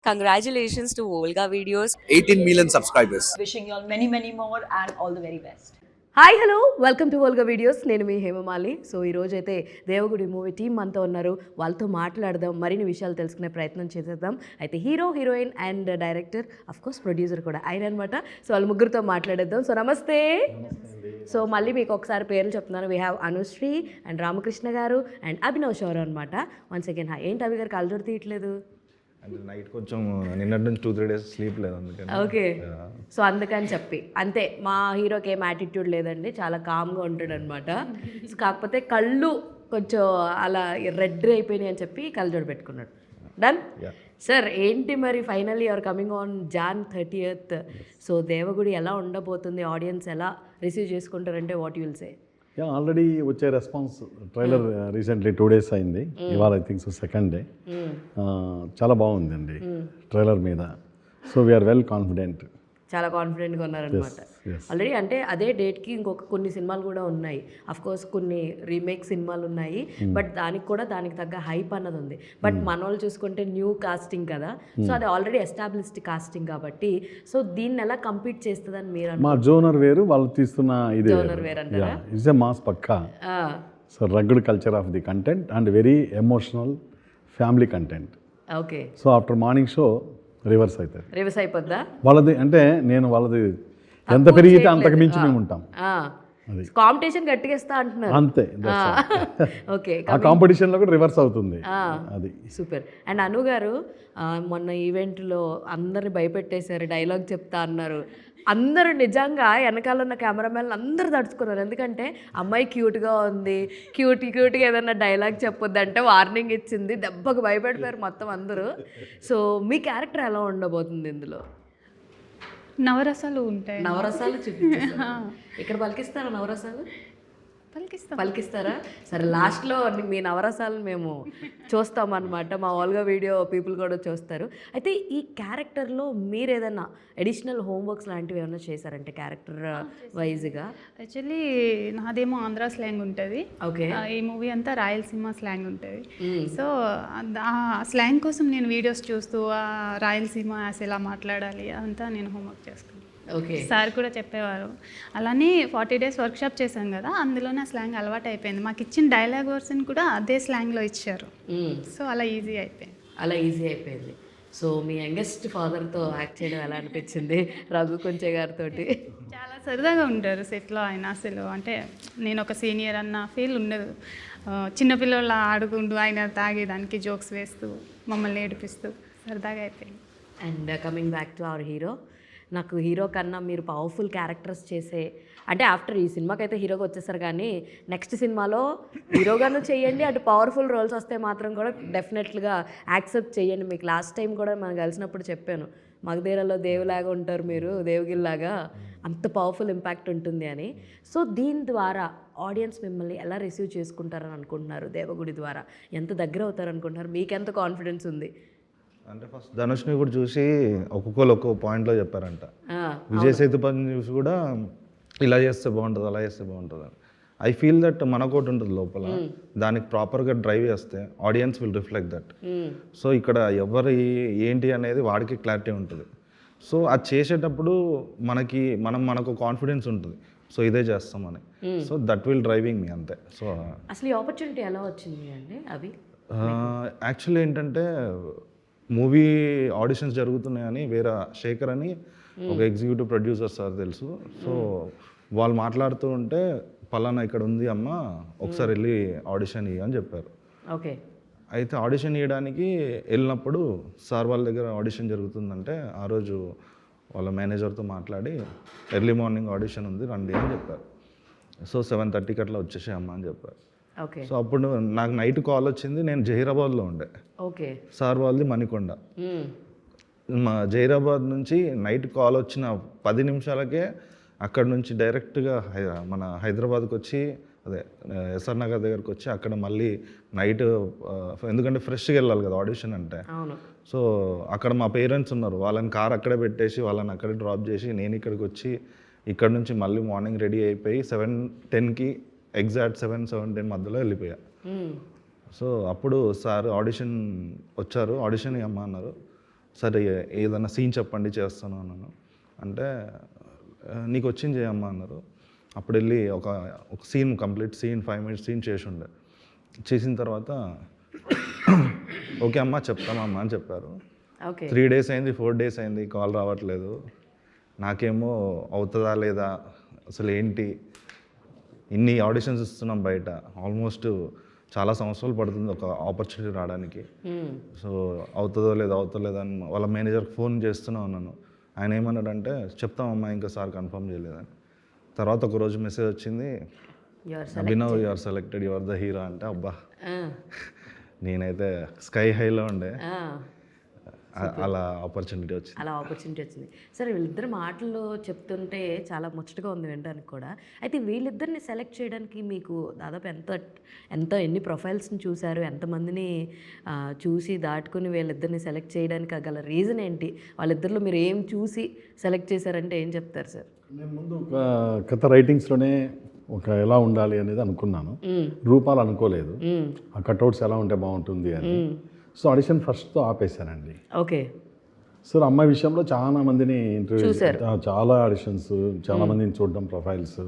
Congratulations to Volga Videos. 18 million subscribers. Wishing you all many, many more and all the very best. Hi hello welcome to Volga videos. నేను మీ Hemamali. So ఈరోజు అయితే Devagudi movie team అంతా ఉన్నారు. వాళ్ళతో మాట్లాడదాం, మరిన్ని విషయాలు తెలుసుకునే ప్రయత్నం చేసేద్దాం. అయితే hero, heroine and director, course producer కూడా ఆయన అనమాట. సో వాళ్ళ ముగ్గురితో మాట్లాడేద్దాం. సో నమస్తే. సో మళ్ళీ మీకు ఒకసారి పేర్లు చెప్తున్నాను. We have Anusri and Ramakrishna గారు అండ్ అభినవ్ షౌర్ అనమాట. One second. ఏంటి అభి గారు కలజోడు తీయట్లేదు? అంటే నైట్ కొంచెం నిన్నటి నుంచి 2-3 days స్లీప్ లేదు అందుకని. ఓకే. సో అందుకని చెప్పి అంతే. మా హీరోకి ఏం యాటిట్యూడ్ లేదండి, చాలా కామ్గా ఉంటాడు అనమాట. కాకపోతే కళ్ళు కొంచెం అలా రెడ్ అయిపోయినాయి అని చెప్పి కళ్ళజోడు పెట్టుకున్నాడు. Done sir. ఏంటి మరి finally you're coming on Jan 30th. So Devagudi ఎలా ఉండబోతుంది, ఆడియన్స్ ఎలా రిసీవ్ చేసుకుంటారంటే what you will say? Already వచ్చే రెస్పాన్స్ ట్రైలర్ రీసెంట్లీ 2 days అయింది. ఇవాళ I think so second day. చాలా బాగుందండి ట్రైలర్ మీద. So we're well confident. చాలా కాన్ఫిడెంట్గా ఉన్నారనమాట ఆల్రెడీ. అంటే అదే డేట్కి ఇంకొక కొన్ని సినిమాలు కూడా ఉన్నాయి. కోర్స్ కొన్ని రీమేక్ సినిమాలు ఉన్నాయి. బట్ దానికి కూడా దానికి తగ్గ హైప్ అన్నది ఉంది. బట్ మన వాళ్ళు చూసుకుంటే న్యూ కాస్టింగ్ కదా. సో అది ఆల్రెడీ ఎస్టాబ్లిష్డ్ కాస్టింగ్ కాబట్టి సో దీన్ని ఎలా కంపీట్ చేస్తుందని మీరు? మా జోనర్ వేరు, వాళ్ళు తీస్తున్న ఇది జోనర్ వేరు అంటారా? ఇట్స్ ఎ మాస్ పక్కా. So rugged culture of the content and very emotional family content. Okay. So after morning show reverse అవుతుంది. రివర్స్ అయిపోద్దా? వాళ్ళది అంటే నేను వాళ్ళది ఎంత పెరిగితే అంతకు మించి మేము ఉంటాం. కాంపిటీషన్ గట్టిగా ఇస్తా అంటున్నారు అంతే. ఓకే. ఆ కాంపిటీషన్లో కూడా రివర్స్ అవుతుంది. అది సూపర్. అండ్ అను గారు మొన్న ఈవెంట్లో అందరిని భయపెట్టేశారు, డైలాగ్ చెప్తా అన్నారు. అందరూ నిజంగా వెనకాల ఉన్న కెమెరామెన్లు అందరూ తడుచుకున్నారు. ఎందుకంటే అమ్మాయి క్యూట్గా ఉంది, క్యూట్గా ఏదైనా డైలాగ్ చెప్పొద్దంటే వార్నింగ్ ఇచ్చింది. దెబ్బకు భయపడిపోయారు మొత్తం అందరూ. సో మీ క్యారెక్టర్ ఎలా ఉండబోతుంది ఇందులో? నవరసాలు ఉంటాయి. నవరసాలు చూపించారు. ఇక్కడ పలికిస్తారా నవరసాలు? పలికిస్తారా? సరే, లాస్ట్లో మీ నవరసాలను మేము చూస్తామన్నమాట. మా ఓల్గా వీడియో పీపుల్ కూడా చూస్తారు. అయితే ఈ క్యారెక్టర్లో మీరు ఏదైనా అడిషనల్ హోంవర్క్స్ లాంటివి ఏమైనా చేశారంటే క్యారెక్టర్ వైజ్గా? యాక్చువల్లీ నాదేమో ఆంధ్ర స్లాంగ్ ఉంటుంది. ఓకే. ఈ మూవీ అంతా రాయలసీమ స్లాంగ్ ఉంటుంది. సో ఆ స్లాంగ్ కోసం నేను వీడియోస్ చూస్తూ ఆ రాయలసీమ యాస ఎలా మాట్లాడాలి అంతా నేను హోంవర్క్ చేసుకున్నాను. ఓకే. సార్ కూడా చెప్పేవారు. అలానే 40 days వర్క్షాప్ చేశాం కదా, అందులోనే ఆ స్లాంగ్ అలవాటు అయిపోయింది. మాకు ఇచ్చిన డైలాగ్ వర్షన్ కూడా అదే స్లాంగ్లో ఇచ్చారు. సో అలా ఈజీ అయిపోయింది. సో మీ యంగెస్ట్ ఫాదర్తో యాక్ట్ చేయడం ఎలా అనిపించింది రఘు కొంచె గారితో? చాలా సరదాగా ఉంటారు సెట్లో ఆయన. అసలు అంటే నేను ఒక సీనియర్ అన్న ఫీల్ ఉండదు. చిన్నపిల్లల ఆడుకుంటూ ఆయన తాగేదానికి జోక్స్ వేస్తూ మమ్మల్ని ఏడిపిస్తూ సరదాగా అయిపోయింది. And coming back to our hero, నాకు హీరో కన్నా మీరు పవర్ఫుల్ క్యారెక్టర్స్ చేసే, అంటే ఆఫ్టర్ ఈ సినిమాకి అయితే హీరోగా వచ్చేసారు కానీ నెక్స్ట్ సినిమాలో హీరోగాను చేయండి, అటు పవర్ఫుల్ రోల్స్ వస్తే మాత్రం కూడా డెఫినెట్గా యాక్సెప్ట్ చేయండి. మీకు లాస్ట్ టైం కూడా మనం కలిసినప్పుడు చెప్పాను, మగధీరలో దేవులాగా ఉంటారు మీరు, దేవుగిల్లాగా, అంత పవర్ఫుల్ ఇంపాక్ట్ ఉంటుంది అని. సో దీని ద్వారా ఆడియన్స్ మిమ్మల్ని ఎలా రిసీవ్ చేసుకుంటారని అనుకుంటున్నారు? దేవగుడి ద్వారా ఎంత దగ్గర అవుతారు అనుకుంటున్నారు? మీకెంత కాన్ఫిడెన్స్ ఉంది? అంటే ఫస్ట్ ధనుష్ని కూడా చూసి ఒక్కొక్కరు ఒక్కొక్క పాయింట్లో చెప్పారంట. విజయ్ సేతుపతిని చూసి కూడా ఇలా చేస్తే బాగుంటుంది, అలా చేస్తే బాగుంటుంది అని. ఐ ఫీల్ దట్ మనకోటి ఉంటుంది లోపల, దానికి ప్రాపర్గా డ్రైవ్ చేస్తే audience will reflect that. So ఇక్కడ ఎవరు ఏంటి అనేది వాడికి క్లారిటీ ఉంటుంది. సో అది చేసేటప్పుడు మనకు కాన్ఫిడెన్స్ ఉంటుంది, సో ఇదే చేస్తామని. సో దట్ విల్ డ్రైవింగ్ మీ అంతే. సో అసలు ఈ ఆపర్చునిటీ ఎలా వచ్చింది అండి అవి? యాక్చువల్లీ ఏంటంటే మూవీ ఆడిషన్స్ జరుగుతున్నాయని వేరే శేఖర్ అని ఒక ఎగ్జిక్యూటివ్ ప్రొడ్యూసర్ సార్ తెలుసు. సో వాళ్ళు మాట్లాడుతూ ఉంటే పలానా ఇక్కడ ఉంది అమ్మ, ఒకసారి వెళ్ళి ఆడిషన్ ఇవ్వ అని చెప్పారు. ఓకే. అయితే ఆడిషన్ ఇవ్వడానికి వెళ్ళినప్పుడు సార్ వాళ్ళ దగ్గర ఆడిషన్ జరుగుతుందంటే ఆ రోజు వాళ్ళ మేనేజర్తో మాట్లాడి ఎర్లీ మార్నింగ్ ఆడిషన్ ఉంది రండి అని చెప్పారు. సో 7:30కి అట్లా వచ్చేసే అమ్మ అని చెప్పారు. ఓకే. సో అప్పుడు నాకు నైట్ కాల్ వచ్చింది. నేను జహీరాబాద్లో ఉండే. ఓకే. సార్ వాళ్ళది మణికొండ. మా జహీరాబాద్ నుంచి నైట్ కాల్ వచ్చిన 10 నిమిషాలకే అక్కడ నుంచి డైరెక్ట్గా మన హైదరాబాద్కి వచ్చి, అదే ఎస్ఆర్ నగర్ దగ్గరకు వచ్చి అక్కడ మళ్ళీ నైట్, ఎందుకంటే ఫ్రెష్గా వెళ్ళాలి కదా ఆడిషన్ అంటే. సో అక్కడ మా పేరెంట్స్ ఉన్నారు, వాళ్ళని కార్ అక్కడే పెట్టేసి వాళ్ళని అక్కడే డ్రాప్ చేసి నేను ఇక్కడికి వచ్చి ఇక్కడ నుంచి మళ్ళీ మార్నింగ్ రెడీ అయిపోయి 7:10కి ఎగ్జాక్ట్ 7-7:10 మధ్యలో వెళ్ళిపోయా. సో అప్పుడు సార్ ఆడిషన్ వచ్చారు, ఆడిషన్ అమ్మ అన్నారు. సరే ఏదైనా సీన్ చెప్పండి చేస్తాను అన్నాను. అంటే నీకు వచ్చింది చేయమ్మా అన్నారు. అప్పుడు వెళ్ళి ఒక scene complete scene 5 minutes scene చేసి ఉండే. చేసిన తర్వాత ఓకే అమ్మా చెప్తామమ్మా అని చెప్పారు. 3 days అయింది, 4 days అయింది, కాల్ రావట్లేదు. నాకేమో అవుతుందా లేదా, అసలు ఏంటి ఇన్ని ఆడిషన్స్ ఇస్తున్నాం బయట, ఆల్మోస్ట్ చాలా సంవత్సరాలు పడుతుంది ఒక ఆపర్చునిటీ రావడానికి. సో అవుతుందో లేదో అని వాళ్ళ మేనేజర్కి ఫోన్ చేస్తూనే ఉన్నాను. ఆయన ఏమన్నాడంటే చెప్తామమ్మా ఇంకా సార్ కన్ఫర్మ్ చేయలేదని. తర్వాత ఒకరోజు మెసేజ్ వచ్చింది, Abhinav you are selected, you are the hero అంటే అబ్బా నేనైతే స్కై హైలో ఉండే. అలా ఆపర్చునిటీ వచ్చింది. సరే, వీళ్ళిద్దరు మాటలు చెప్తుంటే చాలా ముచ్చటగా ఉంది వినడానికి కూడా. అయితే వీళ్ళిద్దరిని సెలెక్ట్ చేయడానికి మీకు దాదాపు ఎన్ని ప్రొఫైల్స్ని చూశారు, ఎంతమందిని చూసి దాటుకుని వీళ్ళిద్దరిని సెలెక్ట్ చేయడానికి గల రీజన్ ఏంటి? వాళ్ళిద్దరిలో మీరు ఏం చూసి సెలెక్ట్ చేశారంటే ఏం చెప్తారు సార్? నేను ముందు ఒక కథ రైటింగ్స్లోనే ఎలా ఉండాలి అనేది అనుకున్నాను, రూపాలు అనుకోలేదు. ఆ కట్అవుట్స్ ఎలా ఉంటే బాగుంటుంది అని. సో ఆడిషన్ ఫస్ట్తో ఆపేశానండి. ఓకే. సో అమ్మాయి విషయంలో చాలా మందిని ఇంటర్వ్యూ, చాలా ఆడిషన్స్, చాలా మందిని చూడడం ప్రొఫైల్స్,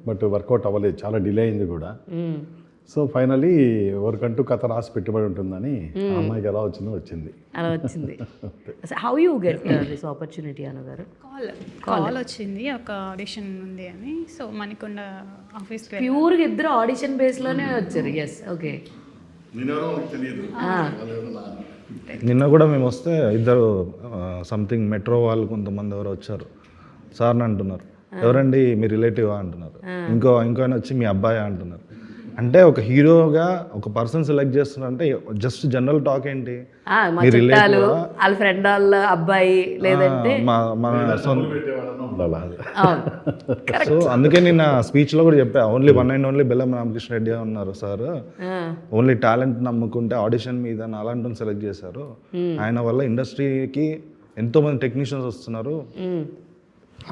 బట్ వర్కౌట్ అవ్వలేదు, చాలా డిలే అయింది కూడా. సో ఫైనలీ ఎవరికంటూ కథ రాసి పెట్టుబడి ఉంటుందని అమ్మాయికి ఎలా వచ్చింది. అలా వచ్చింది. How you get this opportunity అన్నగారు? కాల్ వచ్చింది, ఒక ఆడిషన్ ఉంది అని. సో మణికొండ ఆఫీస్ ప్యూర్గా ఇద్దరు ఆడిషన్ బేస్లోనే వచ్చారు. Yes, okay. నిన్న కూడా మేము వస్తే ఇద్దరు సంథింగ్ మెట్రో వాళ్ళు కొంతమంది ఎవరు వచ్చారు. సార్ని అంటున్నారు, ఎవరండి మీ రిలేటివా అంటున్నారు. ఇంకో ఆయన వచ్చి మీ అబ్బాయా అంటున్నారు. అంటే ఒక హీరోగా ఒక పర్సన్ సెలెక్ట్ చేస్తున్నారంటే జస్ట్ జనరల్ టాక్ ఏంటి, మీ రిలేటివ్, వాళ్ళ ఫ్రెండ్, వాళ్ళ అబ్బాయి, లేదంటే మన సో అందుకే నేను స్పీచ్లో కూడా చెప్పా, ఓన్లీ వన్ అండ్ ఓన్లీ బెల్లం రామకృష్ణ రెడ్డి ఉన్నారు సార్, ఓన్లీ టాలెంట్ నమ్ముకుంటే ఆడిషన్ మీద అలాంటి సెలెక్ట్ చేశారు. ఆయన వల్ల ఇండస్ట్రీకి ఎంతోమంది టెక్నీషియన్స్ వస్తున్నారు,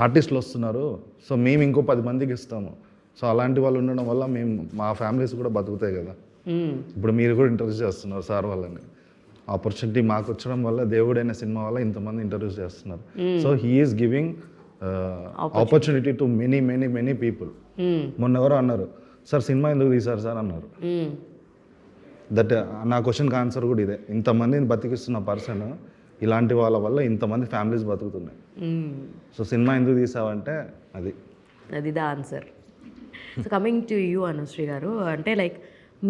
ఆర్టిస్టులు వస్తున్నారు. సో మేము ఇంకో 10 మందికి ఇస్తాము. సో అలాంటి వాళ్ళు ఉండడం వల్ల మేము మా ఫ్యామిలీస్ కూడా బతుకుతాయి కదా. ఇప్పుడు మీరు కూడా ఇంటర్వ్యూస్ చేస్తున్నారు సార్ వాళ్ళని. ఆపర్చునిటీ మాకు వచ్చడం వల్ల దేవుడైన సినిమా వల్ల ఇంతమంది ఇంటర్వ్యూస్ చేస్తున్నారు. So he is giving opportunity to many people. మొన్న ఎవరో అన్నారు, సార్ సినిమా ఎందుకు తీశారు సార్ అన్నారు. దట్ నా క్వశ్చన్కి ఆన్సర్ కూడా ఇదే. ఇంతమందిని బతికిస్తున్న పర్సన్ ఇలాంటి వాళ్ళ వల్ల ఇంతమంది ఫ్యామిలీస్ బతుకుతున్నాయి. సో సినిమా ఎందుకు తీసావంటే అది the answer. So coming to you Anusri గారు, అంటే లైక్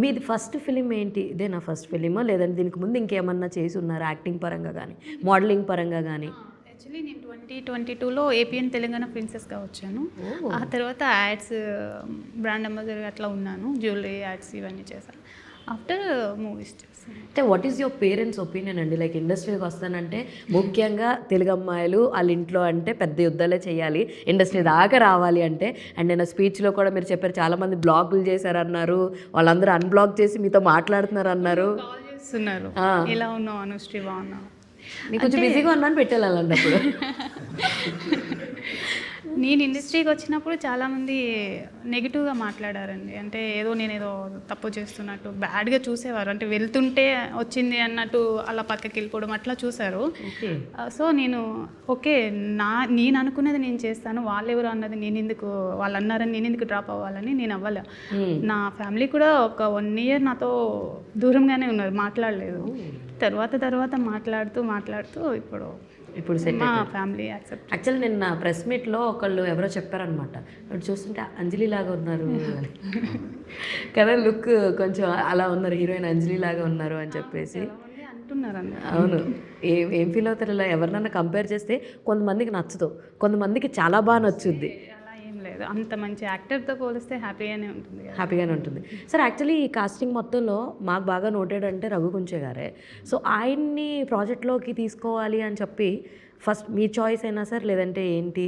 మీది ఫస్ట్ ఫిలిం ఏంటి? ఇదే నా ఫస్ట్ ఫిలిమా, లేదంటే దీనికి ముందు ఇంకేమన్నా చేసి ఉన్నారా యాక్టింగ్ పరంగా కానీ, మోడలింగ్ పరంగా కానీ? యాక్చువల్లీ నేను 2022లో ఏపీఎన్ తెలంగాణ ప్రిన్సెస్గా వచ్చాను. ఆ తర్వాత యాడ్స్, బ్రాండ్ అంబాసిడర్ అట్లా ఉన్నాను, జ్యువెలరీ యాడ్స్ ఇవన్నీ చేశాను. ఆఫ్టర్ మూవీస్ చేస్తాను. అంటే what is your parents opinion అండి? లైక్ ఇండస్ట్రీకి వస్తానంటే ముఖ్యంగా తెలుగు అమ్మాయిలు వాళ్ళ ఇంట్లో అంటే పెద్ద యుద్ధాలే చేయాలి, ఇండస్ట్రీ దాకా రావాలి అంటే. అండ్ నేను స్పీచ్లో కూడా మీరు చెప్పారు చాలామంది బ్లాగులు చేశారన్నారు, వాళ్ళందరూ అన్బ్లాక్ చేసి మీతో మాట్లాడుతున్నారు అన్నారు, కాల్ చేస్తున్నారు, ఎలా ఉన్నావు అనుశ్రీ, బాగున్నావు, నీకు కొంచెం బిజీగా ఉన్నాను పెట్టాలి అలాంటప్పుడు. నేను ఇండస్ట్రీకి వచ్చినప్పుడు చాలామంది నెగిటివ్గా మాట్లాడారండి. అంటే నేనేదో తప్పు చేస్తున్నట్టు బ్యాడ్గా చూసేవారు. అంటే వెళ్తుంటే వచ్చింది అన్నట్టు అలా పక్కకి వెళ్ళిపోవడం అట్లా చూశారు. సో నేను ఓకే, నేను అనుకున్నది నేను చేస్తాను, వాళ్ళు ఎవరు అన్నది వాళ్ళు అన్నారని నేను ఎందుకు డ్రాప్ అవ్వాలని నేను అవ్వలే. నా ఫ్యామిలీ కూడా ఒక 1 year నాతో దూరంగానే ఉన్నారు, మాట్లాడలేదు. తర్వాత మాట్లాడుతూ ఇప్పుడు మా ఫ్యామిలీ యాక్సెప్ట్. యాక్చువల్లీ నిన్న ప్రెస్ మీట్లో ఒకళ్ళు ఎవరో చెప్పారనమాట, చూస్తుంటే అంజలి లాగా ఉన్నారు కదా, లుక్ కొంచెం అలా ఉన్నారు, హీరోయిన్ అంజలి లాగా ఉన్నారు అని చెప్పేసి అంటున్నారు. అవును, ఏం ఫీల్ అవుతారు? ఇలా ఎవరినన్నా కంపేర్ చేస్తే కొంతమందికి నచ్చదు, కొంతమందికి చాలా బాగా నచ్చుద్ది. లేదు, అంత మంచి యాక్టర్తో పోలిస్తే హ్యాపీగానే ఉంటుంది సార్. యాక్చువల్లీ ఈ కాస్టింగ్ మొత్తంలో మాకు బాగా నోటెడ్ అంటే రఘు కుంచే గారే. సో ఆయన్ని ప్రాజెక్ట్లోకి తీసుకోవాలి అని చెప్పి ఫస్ట్ మీ చాయిస్ అయినా సార్, లేదంటే ఏంటి?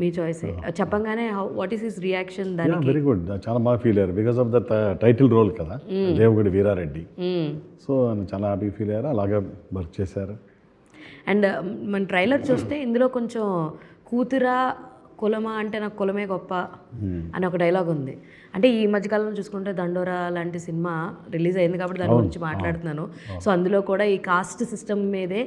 మీ చాయిసే చెప్పంగానే వాట్ ఈస్ హిస్ రియాక్షన్? దానికి వెరీ గుడ్, చాలా బాగా ఫీల్ అయ్యారు because of the title role కదా, దేవగడి వీరారెడ్డి. సో చాలా హ్యాపీ ఫీల్ అయ్యారు, అలాగే వర్క్ చేశారు. అండ్ మన ట్రైలర్ చూస్తే ఇందులో కొంచెం కూతురా కులమా అంటే నాకు కులమే గొప్ప అని ఒక డైలాగ్ ఉంది. అంటే ఈ మధ్యకాలంలో చూసుకుంటే దండోరా లాంటి సినిమా రిలీజ్ అయింది కాబట్టి దాని గురించి మాట్లాడుతున్నాను. సో అందులో కూడా ఈ కాస్ట్ సిస్టమ్ మీదే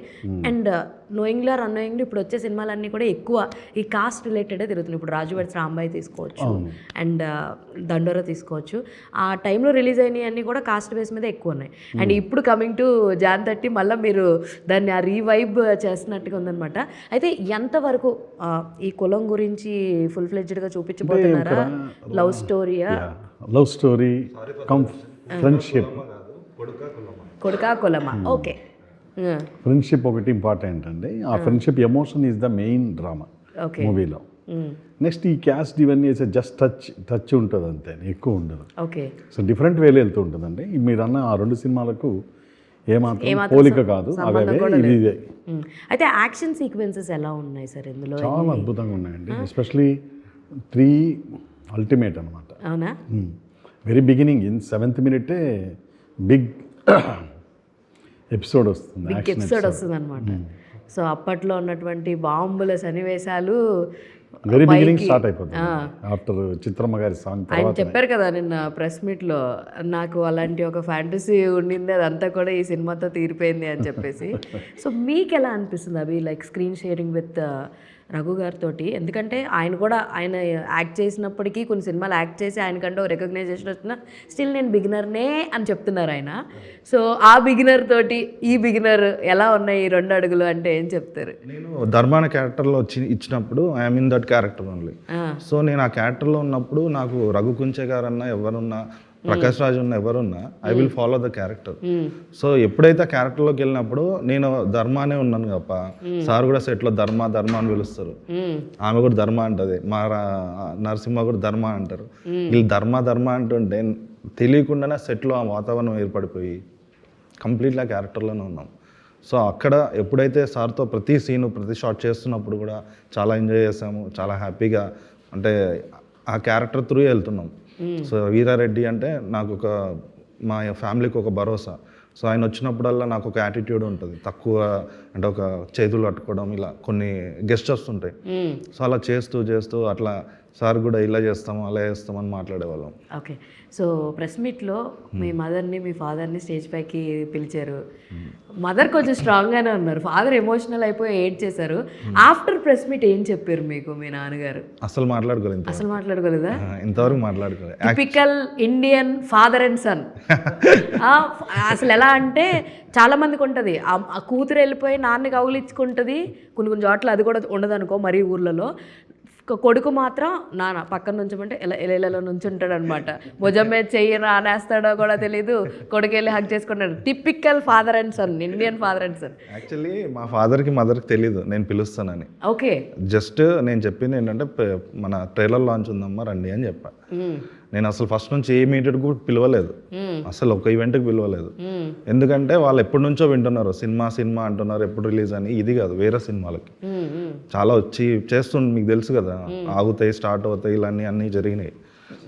అండ్ నోయింగ్లీ ఆర్ అన్నోయింగ్లీ ఇప్పుడు వచ్చే సినిమాలన్నీ కూడా ఎక్కువ ఈ కాస్ట్ రిలేటెడే తిరుగుతున్నాయి. ఇప్పుడు రాజు వెడ్స్ రాంబాయి తీసుకోవచ్చు అండ్ దండోరా తీసుకోవచ్చు. ఆ టైంలో రిలీజ్ అయినవి అన్నీ కూడా కాస్ట్ బేస్ మీద ఎక్కువ ఉన్నాయి. అండ్ ఇప్పుడు కమింగ్ టు Jan 30 మళ్ళీ మీరు దాన్ని ఆ రీవైబ్ చేస్తున్నట్టుగా ఉందన్నమాట. అయితే ఎంతవరకు ఈ కులం గురించి ఫుల్ ఫ్లెడ్జ్డ్గా చూపించబోతున్నారా? లవ్ స్టోరీయా? Love story cum friendship. కొడుకా కులమా? ఓకే. ఫ్రెండ్షిప్ ఒకటి ఇంపార్టెంట్ అండి. ఆ friendship emotion is the main drama మూవీలో. నెక్స్ట్ ఈ క్యాస్ట్ ఇవన్నీ వేసే జస్ట్ టచ్ ఉంటుంది అంతే, ఎక్కువ ఉండదు. ఓకే. సో డిఫరెంట్ వేలో వెళ్తూ ఉంటుందండి. మీరు అన్న ఆ 2 సినిమాలకు ఏమాత్రం పోలిక కాదు, అవే ఇదే. అయితే యాక్షన్ సీక్వెన్సెస్ ఎలా ఉన్నాయి సార్ ఇందులో? చాలా అద్భుతంగా ఉన్నాయండి. ఎస్పెషలీ 3 అల్టిమేట్ అనమాట. అవునా? Very beginning in 7th minute big episode వస్తుంది, బిగ్ ఎపిసోడ్ వస్తుంది అనమాట. సో అప్పట్లో ఉన్నటువంటి బాంబుల సన్నివేశాలు వెరీ బిగినింగ్ స్టార్ట్ అయిపోతుంది ఆఫ్టర్ చిత్రమ్మ గారి సాంగ్. ఆయన చెప్పారు కదా నిన్న ప్రెస్ మీట్లో, నాకు అలాంటి ఒక ఫ్యాంటసీ ఉండింది, అదంతా కూడా ఈ సినిమాతో తీరిపోయింది అని చెప్పేసి. సో మీకు ఎలా అనిపిస్తుంది అవి like screen sharing with Raghu గారితో? ఎందుకంటే ఆయన కూడా ఆయన యాక్ట్ చేసినప్పటికీ కొన్ని సినిమాలు యాక్ట్ చేసి ఆయనకంటే రికగ్నైజేషన్ వచ్చినా స్టిల్ నేను బిగినర్నే అని చెప్తున్నారు ఆయన. సో ఆ బిగినర్ తోటి ఈ బిగినర్ ఎలా ఉన్నాయి ఈ 2 అడుగులు అంటే ఏం చెప్తారు? నేను ధర్మాన క్యారెక్టర్లో ఇచ్చినప్పుడు I'm in that character only. So నేను ఆ క్యారెక్టర్లో ఉన్నప్పుడు నాకు రఘు కుంచే గారన్నా ఎవరున్నా ప్రకాష్ రాజ్ ఉన్న ఎవరున్నా I will follow the character. So ఎప్పుడైతే ఆ క్యారెక్టర్లోకి వెళ్ళినప్పుడు నేను ధర్మానే ఉన్నాను కప్ప, సార్ కూడా సెట్లో ధర్మ అని పిలుస్తారు, ఆమె కూడా ధర్మ అంటది, మా నరసింహ కూడా ధర్మ అంటారు. వీళ్ళు ధర్మ అంటుంటే తెలియకుండానే సెట్లో ఆ వాతావరణం ఏర్పడిపోయి కంప్లీట్గా క్యారెక్టర్లోనే ఉన్నాం. సో అక్కడ ఎప్పుడైతే సార్తో ప్రతి సీను ప్రతి షాట్ చేస్తున్నప్పుడు కూడా చాలా ఎంజాయ్ చేసాము, చాలా హ్యాపీగా, అంటే ఆ క్యారెక్టర్ త్రూ వెళ్తున్నాం. సో వీరారెడ్డి అంటే నాకు మా ఫ్యామిలీకి ఒక భరోసా. సో ఆయన వచ్చినప్పుడల్లా నాకు ఒక యాటిట్యూడ్ ఉంటుంది, తక్కువ అంటే ఒక చేతులు పట్టుకోవడం, ఇలా కొన్ని గెస్టర్స్ ఉంటాయి. సో అలా చేస్తూ అట్లా సార్ కూడా ఇలా చేస్తాము అలా చేస్తామని మాట్లాడేవాళ్ళం. ఓకే. సో ప్రెస్ మీట్లో మీ మదర్ని మీ ఫాదర్ని స్టేజ్ పైకి పిలిచారు. మదర్ కొంచెం స్ట్రాంగ్గానే ఉన్నారు, ఫాదర్ ఎమోషనల్ అయిపోయి ఏడ్ చేశారు. ఆఫ్టర్ ప్రెస్ మీట్ ఏం చెప్పారు మీకు మీ నాన్నగారు? అసలు మాట్లాడుకోలేదా? ఇంతవరకు మాట్లాడుకోలేదు. Typical Indian father and son. అసలు ఎలా అంటే చాలా మందికి ఉంటుంది, ఆ కూతురు వెళ్ళిపోయి నాన్నకి కౌలిచ్చుకుంటుంది, కొన్ని చోట్ల అది కూడా ఉండదు అనుకో మరీ ఊర్లలో. కొడుకు మాత్రం నాన్న పక్కన నుంచమంటే ఇలా నుంచుంటాడు అనమాట. భుజం మీద చెయ్యి నానేస్తాడో కూడా తెలీదు, కొడుకు వెళ్ళి హక్ చేసుకుంటాడు. Typical father and son, Indian father and son. Actually మా ఫాదర్కి మదర్కి తెలీదు నేను పిలుస్తానని. ఓకే. జస్ట్ నేను చెప్పింది ఏంటంటే మన ట్రైలర్ లాంచ్ ఉందమ్మా రండి అని చెప్పా. నేను అసలు ఫస్ట్ నుంచి ఏ మీటెడ్ కూడా పిలవలేదు, అసలు ఒక ఈవెంట్కి పిలవలేదు. ఎందుకంటే వాళ్ళు ఎప్పటి నుంచో వింటున్నారు సినిమా అంటున్నారు, ఎప్పుడు రిలీజ్ అని. ఇది కాదు, వేరే సినిమాలకి చాలా వచ్చి చేస్తుండే, మీకు తెలుసు కదా, ఆగుతాయి స్టార్ట్ అవుతాయి ఇలా అన్నీ జరిగినాయి.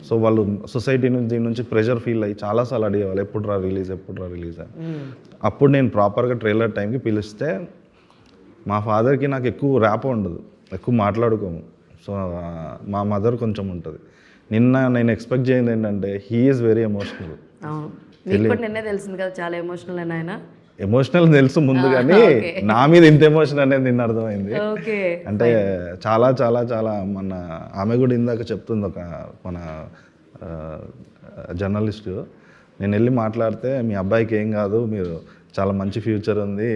సో వాళ్ళు సొసైటీ నుంచి దీని నుంచి ప్రెషర్ ఫీల్ అయ్యి చాలాసార్లు అడిగేవాళ్ళు ఎప్పుడు రా రిలీజ్ అని. అప్పుడు నేను ప్రాపర్గా ట్రైలర్ టైంకి పిలిస్తే మా ఫాదర్కి నాకు ఎక్కువ ర్యాప్ ఉండదు, ఎక్కువ మాట్లాడుకోము. సో మా మదర్ కొంచెం ఉంటుంది. నిన్న నేను ఎక్స్పెక్ట్ చేయండి ఏంటంటే హీ ఈజ్ వెరీ ఎమోషనల్. నిన్నే తెలిసింది కదా చాలా ఎమోషనల్ అని. ఆయన ఎమోషనల్ తెలుసు ముందు, కానీ నా మీద ఇంత ఎమోషన్ అనేది నిన్న అర్థమైంది. అంటే చాలా చాలా చాలా మన ఆమె కూడా ఇందాక చెప్తుంది, ఒక మన జర్నలిస్టు, నేను వెళ్ళి మాట్లాడితే మీ అబ్బాయికి ఏం కాదు, మీరు చాలా మంచి ఫ్యూచర్ ఉంది,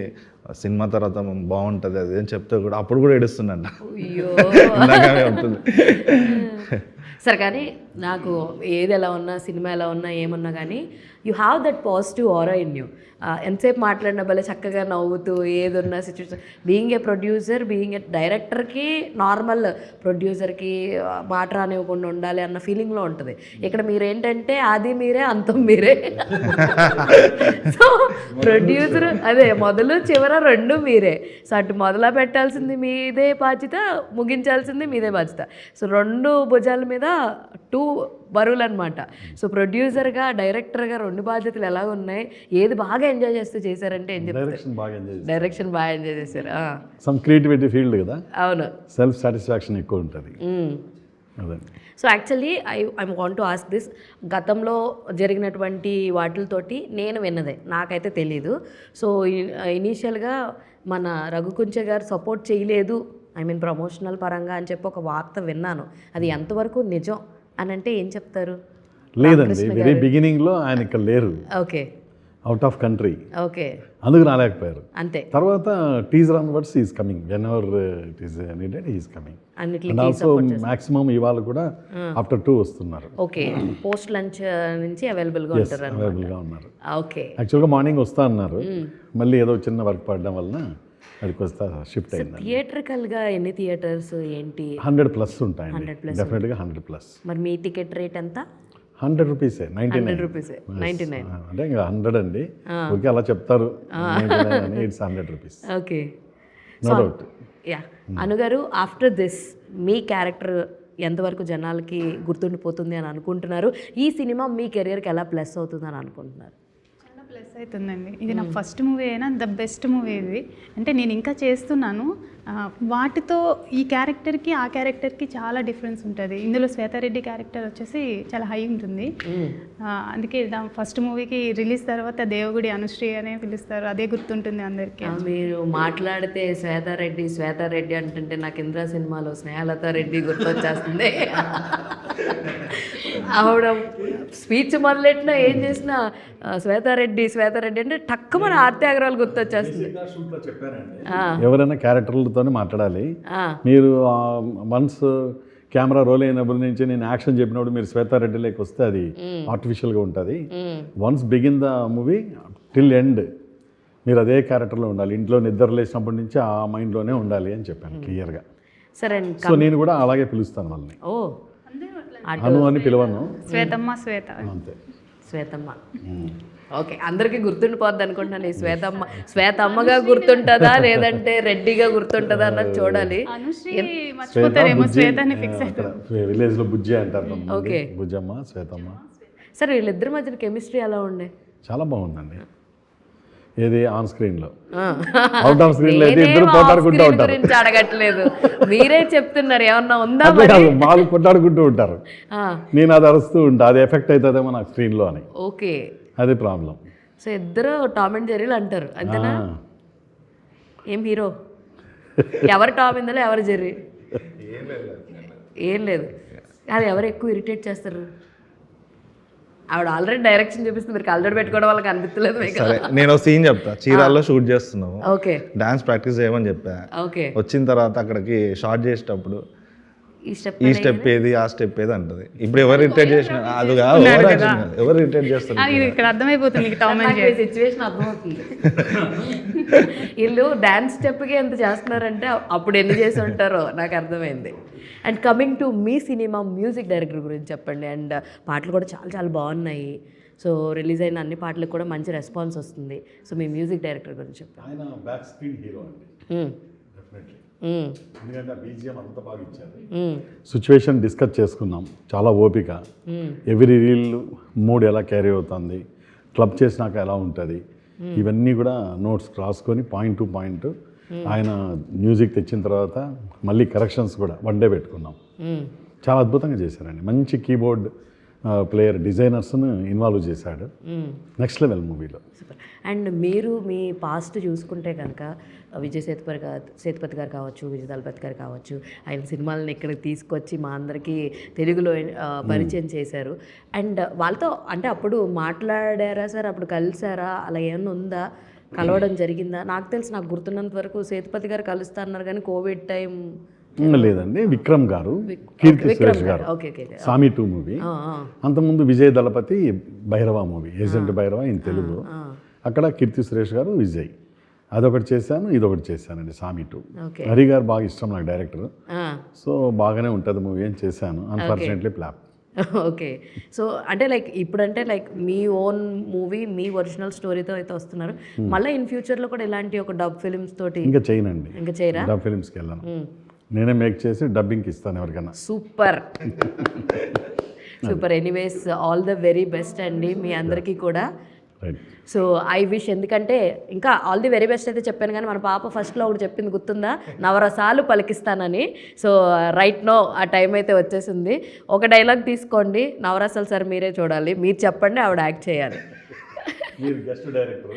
సినిమా తర్వాత బాగుంటుంది అది అని చెప్తే కూడా అప్పుడు కూడా ఏడుస్తుందంట. ఉంటుంది సరే, కానీ నాకు ఏది ఎలా ఉన్నా సినిమా ఎలా ఉన్నా ఏమన్నా కానీ you have that positive aura in you. ఎంతసేపు మాట్లాడినా భలే చక్కగా నవ్వుతూ ఏదున్నా situation. Being a producer, being a డైరెక్టర్కి నార్మల్ ప్రొడ్యూసర్కి మాట రానివ్వకుండా ఉండాలి అన్న ఫీలింగ్లో ఉంటుంది. ఇక్కడ మీరేంటంటే అది మీరే అంతం మీరే. సో ప్రొడ్యూసర్ అదే మొదలు చివర 2 మీరే. సో అటు మొదలు పెట్టాల్సింది మీదే బాధ్యత, ముగించాల్సింది మీదే బాధ్యత. సో 2 భుజాల మీద 2 బరువులు అనమాట. సో ప్రొడ్యూసర్గా డైరెక్టర్గా 2 బాధ్యతలు ఎలా ఉన్నాయి, ఏది బాగా ఎంజాయ్ చేస్తూ చేశారంటే ఏం చెప్తారు? డైరెక్షన్ బాగా ఎంజాయ్ చేశారు. డైరెక్షన్ బాగా ఎంజాయ్ చేశారు. సమ్ క్రియేటివిటీ ఫీల్డ్ కదా, అవును. సెల్ఫ్ సాటిస్ఫాక్షన్ ఎక్కువ ఉంటుంది. అదే. So actually I want to ask this, గతంలో జరిగినటువంటి వాటితోటి నేను విన్నదే, నాకైతే తెలీదు. సో ఇనీషియల్గా మన రఘుకుంచ గారు సపోర్ట్ చేయలేదు, ఐ మీన్ ప్రమోషనల్ పరంగా అని చెప్పి ఒక వార్త విన్నాను. అది ఎంతవరకు నిజం అని అంటే ఏం చెప్తారు? లేదండి, వెరీ బిగినింగ్లో ఆయన ఇక్కడ లేరు, okay, out of country, okay, అందుకు రాలేకపోయారు. అంతే. తర్వాత teaser onwards is coming, when ever it is needed is coming. And also maximum ఇవాళ కూడా ఆఫ్టర్ 2 వస్తున్నారు. ఓకే, పోస్ట్ లంచ్ నుంచి అవైలబుల్గా ఉంటారు. అవైలబుల్గా ఉన్నారు. ఓకే, యాక్చువల్గా మార్నింగ్ వస్తా అన్నారు, మళ్ళీ ఏదో చిన్న వర్క్ పడడం వలన అక్కడికి వస్తా షిఫ్ట్ అయింది. థియేటర్కల్గా ఎన్ని థియేటర్స్ ఏంటి? 100+ ఉంటాయండి, డెఫినెట్గా 100+. మరి మీ టికెట్ రేట్ ఎంత? 100 రూపీసే, 99 రూపీస్, 99. అంటే ఇంకా 100 అండి, ఓకే అలా చెప్తారు. It's 100 rupees, okay, no doubt. Yeah. అనుగారు, ఆఫ్టర్ దిస్ మీ క్యారెక్టర్ ఎంతవరకు జనాలకి గుర్తుండిపోతుంది అని అనుకుంటున్నారు? ఈ సినిమా మీ కెరియర్కి ఎలా ప్లస్ అవుతుంది అని అనుకుంటున్నారు? చాలా ప్లస్ అవుతుందండి. ఇది నా ఫస్ట్ మూవీ అయినా ద బెస్ట్ మూవీ ఇది. అంటే నేను ఇంకా చేస్తున్నాను, వాటితో ఈ క్యారెక్టర్కి ఆ క్యారెక్టర్కి చాలా డిఫరెన్స్ ఉంటుంది. ఇందులో శ్వేతారెడ్డి క్యారెక్టర్ వచ్చేసి చాలా హై ఉంటుంది. అందుకే నా ఫస్ట్ మూవీకి రిలీజ్ తర్వాత దేవగుడి అనుశ్రీ అనే పిలుస్తారు, అదే గుర్తుంటుంది అందరికీ. మీరు మాట్లాడితే శ్వేతారెడ్డి అంటుంటే నాకు ఇంద్ర సినిమాలో స్నేహలత రెడ్డి గుర్తొచ్చేస్తుంది. ఆవిడ స్పీచ్ మొదలెట్టినా ఏం చేసినా శ్వేతారెడ్డి అంటే టక్కు మన ఆర్తి అగర్వాల్ గుర్తొచ్చేస్తుంది. ఎవరైనా క్యారెక్టర్లతోనే మాట్లాడాలి. మీరు వన్స్ కెమెరా రోల్ అయినప్పుడు నుంచి నేను యాక్షన్ చెప్పినప్పుడు మీరు శ్వేతారెడ్డిలోకి వస్తే అది ఆర్టిఫిషియల్గా ఉంటుంది. Once begin the movie till end మీరు అదే క్యారెక్టర్లో ఉండాలి. ఇంట్లో నిద్ర లేచినప్పటి నుంచి ఆ మైండ్లోనే ఉండాలి అని చెప్పాను క్లియర్గా. సరే, సో నేను కూడా అలాగే పిలుస్తాను వాళ్ళని. ఓ, అను అని పిలవను, అంతే. శ్వేతమ్మ. ఓకే, అందరికీ గుర్తుండిపోద్ది అనుకుంటున్నాను. ఈ శ్వేతమ్మగా గుర్తుంటుందా లేదంటే రెడ్డిగా గుర్తుంటుందా అన్నది చూడాలి. విలేజ్ లో బుజ్జి అంటారు. ఓకే, బుజ్జమ్మ, శ్వేతమ్మ. సరే, వీళ్ళిద్దరి మధ్య కెమిస్ట్రీ ఎలా ఉండే? చాలా బాగుందండి. ఏది ఆన్ స్క్రీన్ లో, అవుట్ ఆఫ్ స్క్రీన్ లో ఇద్దరు కొట్టాడుకుంటూ ఉంటారు. గురించి అడగట్లేదు, మీరే చెప్తున్నారు. ఏమన్నా ఉందా? వాళ్ళు కొట్టాడుకుంటూ ఉంటారు, నేను అది అరుస్తూ ఉంటా, అది ఎఫెక్ట్ అవుతుందేమో నాకు స్క్రీన్ లో అని. ఓకే, అది ప్రాబ్లం. సో ఇద్దరు టామ్ అండ్ జెర్రీలు అంటారు, అంతేనా? ఏం హీరో ఎవరు టామ్ ఇందులో, ఎవరు జెర్రీ? ఏం లేదు. అది ఎవరు ఎక్కువ ఇరిటేట్ చేస్తారు? ఆవిడ ఆల్రెడీ డైరెక్షన్ చూపిస్తుంది, మీరు కలర్ పెట్టుకోవడం వల్ల కనిపించలేదు మీకు. సరే, నేను సీన్ చెప్తా. చీరాల్లో షూట్ చేస్తున్నాము, ఓకే, డాన్స్ ప్రాక్టీస్ చేయమని చెప్పా. ఓకే, వచ్చిన తర్వాత అక్కడికి షార్ట్ చేసేటప్పుడు ఈ స్టెప్ ఏది ఆ స్టెప్ ఏది అంటది. ఇప్పుడు ఎవరు ఇరిటేట్ చేసిన అది ఎవరు ఇరిటేట్ చేస్తారు? ఇక్కడ అర్థమైపోతుంది సిచ్యువేషన్ అర్థమవుతుంది. వీళ్ళు డాన్స్ స్టెప్కి ఎంత చేస్తున్నారంటే అప్పుడు ఎన్ని చేసి ఉంటారో నాకు అర్థమైంది. And coming to me cinema music director గురించి చెప్పండి. అండ్ పాటలు కూడా చాలా చాలా బాగున్నాయి. సో రిలీజ్ అయిన అన్ని పాటలకు కూడా మంచి రెస్పాన్స్ వస్తుంది. సో మీ మ్యూజిక్ డైరెక్టర్ గురించి చెప్పండి. ఆయన బ్యాక్ స్క్రీన్ హీరో అండి, డెఫినెట్లీ. ఎందుకంటే బీజిఎం అంత బాగా ఇచ్చారు. సిచ్యువేషన్ డిస్కస్ చేసుకున్నాం, చాలా ఓపిక. ఎవ్రీ రీల్ మూడ్ ఎలా క్యారీ అవుతుంది, క్లబ్ చేసినాక ఎలా ఉంటుంది, ఇవన్నీ కూడా నోట్స్ రాసుకొని పాయింట్ టు పాయింట్ ఆయన మ్యూజిక్ తెచ్చిన తర్వాత మళ్ళీ కరెక్షన్స్ కూడా వన్ డే పెట్టుకున్నాం. చాలా అద్భుతంగా చేశారండి. మంచి కీబోర్డ్ ప్లేయర్ డిజైనర్స్ను ఇన్వాల్వ్ చేశాడు. నెక్స్ట్ లెవెల్ మూవీలో. అండ్ మీరు మీ పాస్ట్ చూసుకుంటే కనుక విజయ్ సేతుపతి గారు కావచ్చు, విజయ్ దళపతి గారు కావచ్చు, ఆయన సినిమాలను ఇక్కడికి తీసుకొచ్చి మా అందరికీ తెలుగులో పరిచయం చేశారు. అండ్ వాళ్ళతో అంటే అప్పుడు మాట్లాడారా సార్, అప్పుడు కలిసారా, అలా ఏమన్నా ఉందా, కలవడం జరిగిందా? నాకు తెలిసి, నాకు గుర్తున్నంత వరకు సేతుపతి గారు కలుస్తా అన్నారు కానీ కోవిడ్ టైం లేదండి. విక్రమ్ గారు, కీర్తి సురేష్ గారు సామి 2 మూవీ, అంతకుముందు Vijay Thalapathy Bhairava movie, agent Bhairava in Telugu. అక్కడ కీర్తి సురేష్ గారు, విజయ్, అదొకటి చేశాను, ఇదొకటి చేశానండి సామి 2. హరి గారు బాగా ఇష్టం నాకు డైరెక్టర్, సో బాగానే ఉంటుంది మూవీ అని చేశాను. Unfortunately flop. ఓకే, సో అంటే లైక్ ఇప్పుడంటే లైక్ మీ ఓన్ మూవీ, మీ ఒరిజినల్ స్టోరీతో అయితే వస్తున్నారు. మళ్ళీ ఇన్ ఫ్యూచర్లో కూడా ఇలాంటి ఒక డబ్ ఫిల్మ్స్ తోటి ఇంకా చేయనండి, ఇంకా చేయరా? డబ్ ఫిల్మ్స్కి వెళ్ళాను, నేనే మేక్ చేసి డబ్బింగ్కి ఇస్తాను ఎవరికైనా. Super. Super. Anyways all the very best అండి మీ అందరికీ కూడా. రైట్. సో ఐ విష్, ఎందుకంటే ఇంకా ఆల్ ది వెరీ బెస్ట్ అయితే చెప్పాను, కానీ మన పాప ఫస్ట్లో ఒకటి చెప్పింది గుర్తుందా, నవరసాలు పలికిస్తానని. సో రైట్ నో ఆ టైం అయితే వచ్చేసింది. ఒక డైలాగ్ తీసుకోండి, నవరసాలు సార్ మీరే చూడాలి, మీరు చెప్పండి, ఆవిడ యాక్ట్ చేయాలి. మీరు గెస్ట్ డైరెక్టర్.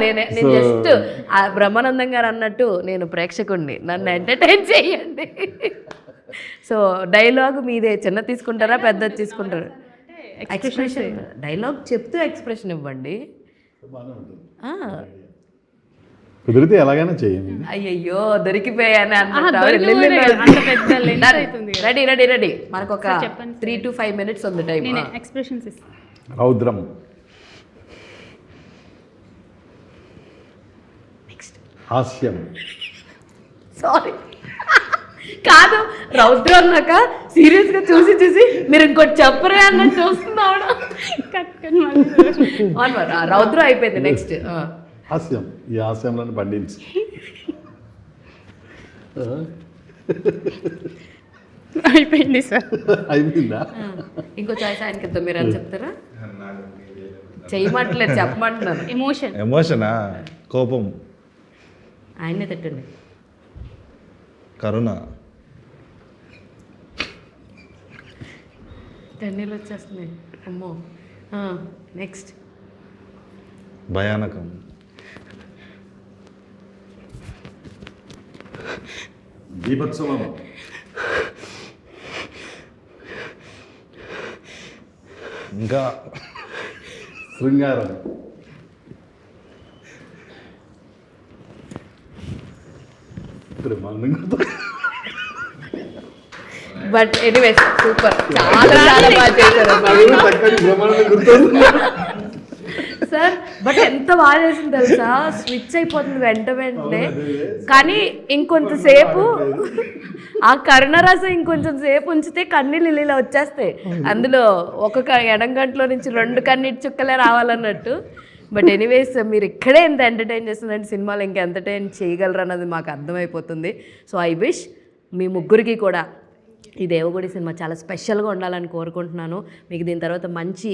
నేను జస్ట్ బ్రహ్మానందం గారు అన్నట్టు నేను ప్రేక్షకుడిని, నన్ను ఎంటర్టైన్ చేయండి. సో డైలాగ్ మీదే, చిన్న తీసుకుంటారా పెద్ద తీసుకుంటారా? ఎక్స్ప్రెషన్, డైలాగ్ చెప్తూ ఎక్స్ప్రెషన్ ఇవ్వండి. కుదిరితే ఎలాగైనా చేయండి. అయ్యయ్యో దొరికిపోయాను రెడీ రెడీ రెడీ. మనకు ఒక 3 to 5 minutes ఉంది టైం. ఎక్స్ప్రెషన్స్ రౌద్రం. హాస్యం. సారీ కాదు, రౌద్రం అన్నాక సీరియస్గా చూసి చూసి మీరు ఇంకోటి చెప్పరే అన్నట్టు చూస్తున్నాడు. రౌద్రం అయిపోయింది. నెక్స్ట్ హాస్యం. ఈ హాస్యంలో పండించి అయిపోయింది సార్. అయిపోయిందా? ఇంకో చాయిస్ ఆయనకి ఇద్దాం, మీరు అని చెప్తారా? చేయమంటలేదు, చెప్పమంటున్నాను. ఎమోషనా? కోపం. ఆయన్నే తిట్టండి. కరుణ. కన్నీళ్ళు వచ్చేస్తున్నాయి అమ్మో. నెక్స్ట్ భయానకం. దీపోత్సవం. ఇంకా శృంగారం. బట్ ఎనీవేస్ సూపర్, చాలా చాలా బాగా చేశారు సార్. బట్ ఎంత బాగా చేసింది తెలుసా, స్విచ్ అయిపోతుంది వెంట వెంటనే. కానీ ఇంకొంచెంసేపు ఆ కరుణరసం ఇంకొంచెం సేపు ఉంచితే కన్నీళ్ళు ఇలా వచ్చేస్తాయి. అందులో ఒక ఎడం గంటలో నుంచి 2 కన్నీటి చుక్కలే రావాలన్నట్టు. బట్ ఎనీవేస్ మీరు ఇక్కడే ఎంత ఎంటర్టైన్ చేస్తుందంటే సినిమాలో ఇంకా ఎంటర్టైన్ చేయగలరు అన్నది మాకు అర్థమైపోతుంది. సో ఐ విష్ మీ ముగ్గురికి కూడా ఈ దేవగుడి సినిమా చాలా స్పెషల్గా ఉండాలని కోరుకుంటున్నాను. మీకు దీని తర్వాత మంచి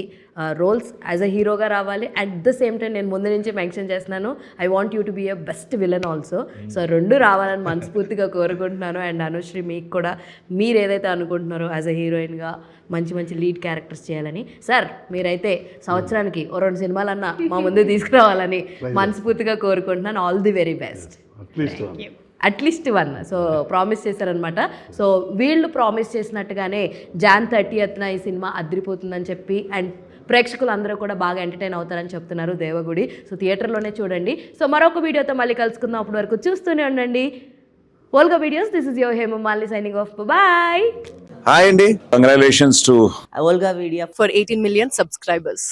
రోల్స్ యాజ్ అ హీరోగా రావాలి. అట్ ద సేమ్ టైం నేను ముందు నుంచి మెన్షన్ చేస్తున్నాను, I want you to be a best villain also. So 2 రావాలని మనస్ఫూర్తిగా కోరుకుంటున్నాను. అండ్ అనుశ్రీ, మీకు కూడా మీరు ఏదైతే అనుకుంటున్నారో యాజ్ అ హీరోయిన్గా మంచి మంచి లీడ్ క్యారెక్టర్స్ చేయాలని. సార్ మీరైతే సంవత్సరానికి 2 సినిమాలన్నా మా ముందు తీసుకురావాలని మనస్ఫూర్తిగా కోరుకుంటున్నాను. All the very best. At least 1. So promise చేశారనమాట. సో వీళ్ళు ప్రామిస్ చేసినట్టుగానే Jan 30th ఈ సినిమా అదిరిపోతుందని చెప్పి, అండ్ ప్రేక్షకులు అందరూ కూడా బాగా ఎంటర్టైన్ అవుతారని చెప్తున్నారు దేవగుడి. సో థియేటర్లోనే చూడండి. సో మరొక వీడియోతో మళ్ళీ కలుసుకుందాం. అప్పటి వరకు చూస్తూనే ఉండండి Volga Videos. This is your Hemamali signing off. Bye. Hi Andy, congratulations to Volga Video for 18 million subscribers.